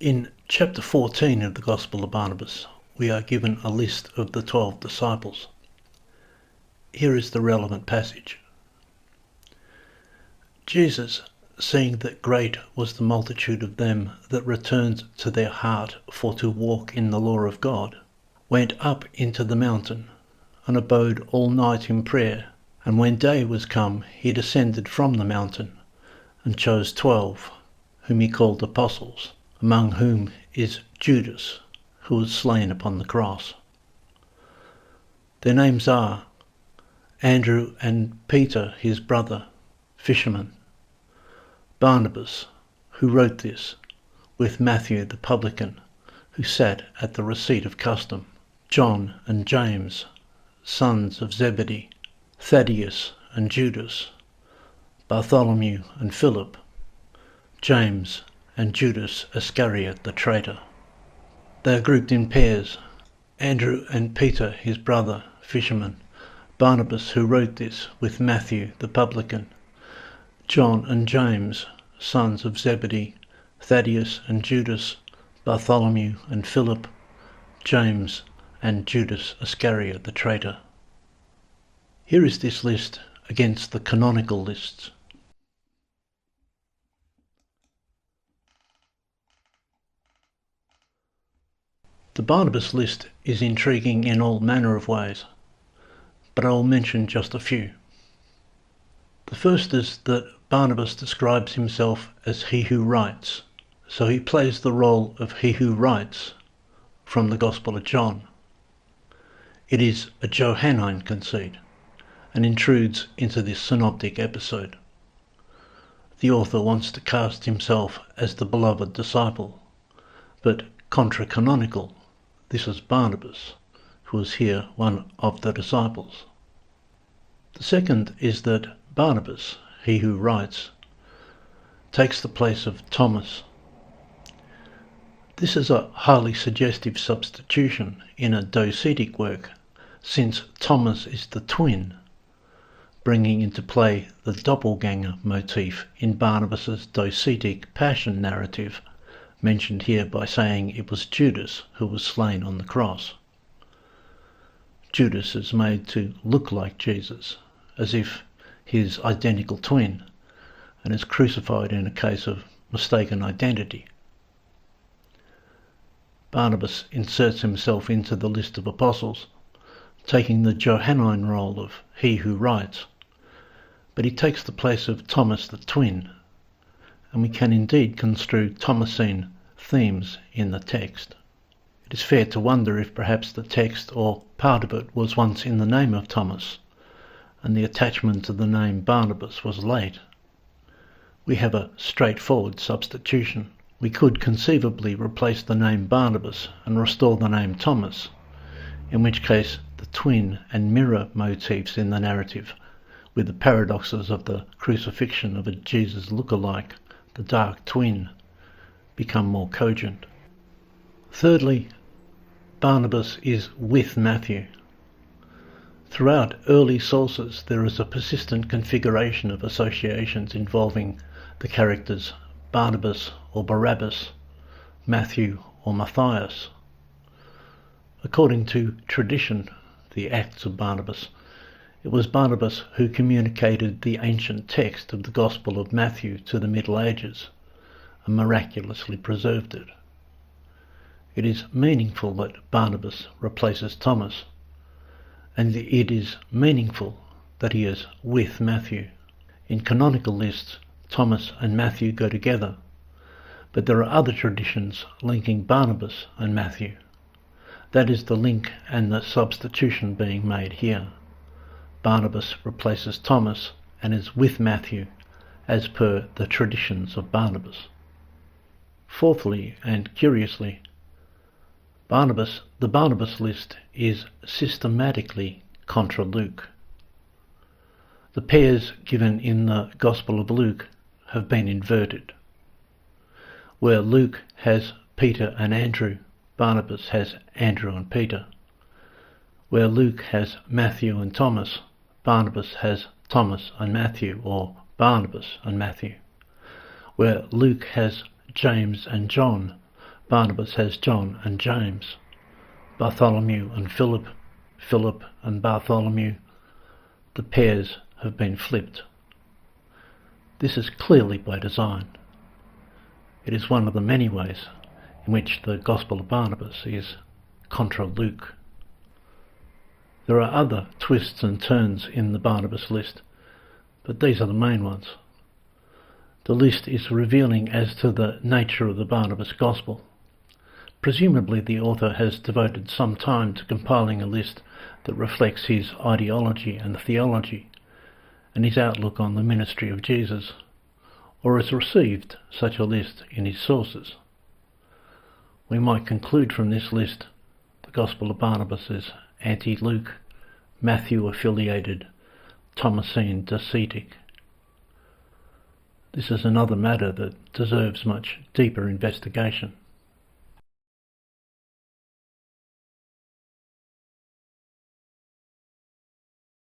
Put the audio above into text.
In chapter 14 of the Gospel of Barnabas, we are given a list of the 12 disciples. Here is the relevant passage. Jesus, seeing that great was the multitude of them that returned to their heart for to walk in the law of God, went up into the mountain, and abode all night in prayer. And when day was come, he descended from the mountain, and chose 12, whom he called apostles, among whom is Judas, who was slain upon the cross. Their names are Andrew and Peter his brother, fishermen; Barnabas, who wrote this, with Matthew the publican, who sat at the receipt of custom; John and James, sons of Zebedee; Thaddeus and Judas; Bartholomew and Philip; James and Judas Iscariot the traitor. They are grouped in pairs: Andrew and Peter his brother, fishermen; Barnabas, who wrote this, with Matthew the publican; John and James, sons of Zebedee; Thaddeus and Judas; Bartholomew and Philip; James and Judas Iscariot the traitor. Here is this list against the canonical lists. The Barnabas list is intriguing in all manner of ways, but I will mention just a few. The first is that Barnabas describes himself as he who writes, so he plays the role of he who writes from the Gospel of John. It is a Johannine conceit, and intrudes into this synoptic episode. The author wants to cast himself as the beloved disciple, but contra-canonical. This is Barnabas, who is here one of the disciples. The second is that Barnabas, he who writes, takes the place of Thomas. This is a highly suggestive substitution in a docetic work, since Thomas is the twin, bringing into play the doppelganger motif in Barnabas's docetic passion narrative, mentioned here by saying it was Judas who was slain on the cross. Judas is made to look like Jesus, as if his identical twin, and is crucified in a case of mistaken identity. Barnabas inserts himself into the list of apostles, taking the Johannine role of he who writes, but he takes the place of Thomas the twin, and we can indeed construe Thomasine themes in the text. It is fair to wonder if perhaps the text or part of it was once in the name of Thomas, and the attachment to the name Barnabas was late. We have a straightforward substitution. We could conceivably replace the name Barnabas and restore the name Thomas, in which case the twin and mirror motifs in the narrative, with the paradoxes of the crucifixion of a Jesus lookalike, the dark twin, become more cogent. Thirdly, Barnabas is with Matthew. Throughout early sources there is a persistent configuration of associations involving the characters Barnabas or Barabbas, Matthew or Matthias. According to tradition, the Acts of Barnabas, it was Barnabas who communicated the ancient text of the Gospel of Matthew to the Middle Ages and miraculously preserved it. It is meaningful that Barnabas replaces Thomas, and it is meaningful that he is with Matthew. In canonical lists, Thomas and Matthew go together, but there are other traditions linking Barnabas and Matthew. That is the link and the substitution being made here. Barnabas replaces Thomas and is with Matthew, as per the traditions of Barnabas. Fourthly, and curiously, the Barnabas list is systematically contra Luke. The pairs given in the Gospel of Luke have been inverted. Where Luke has Peter and Andrew, Barnabas has Andrew and Peter. Where Luke has Matthew and Thomas, Barnabas has Thomas and Matthew, or Barnabas and Matthew. Where Luke has James and John, Barnabas has John and James, Bartholomew and Philip, Philip and Bartholomew. The pairs have been flipped. This is clearly by design. It is one of the many ways in which the Gospel of Barnabas is contra Luke. There are other twists and turns in the Barnabas list, but these are the main ones. The list is revealing as to the nature of the Barnabas Gospel. Presumably the author has devoted some time to compiling a list that reflects his ideology and theology, and his outlook on the ministry of Jesus, or has received such a list in his sources. We might conclude from this list the Gospel of Barnabas is anti-Luke, Matthew-affiliated, Thomasine docetic. This is another matter that deserves much deeper investigation.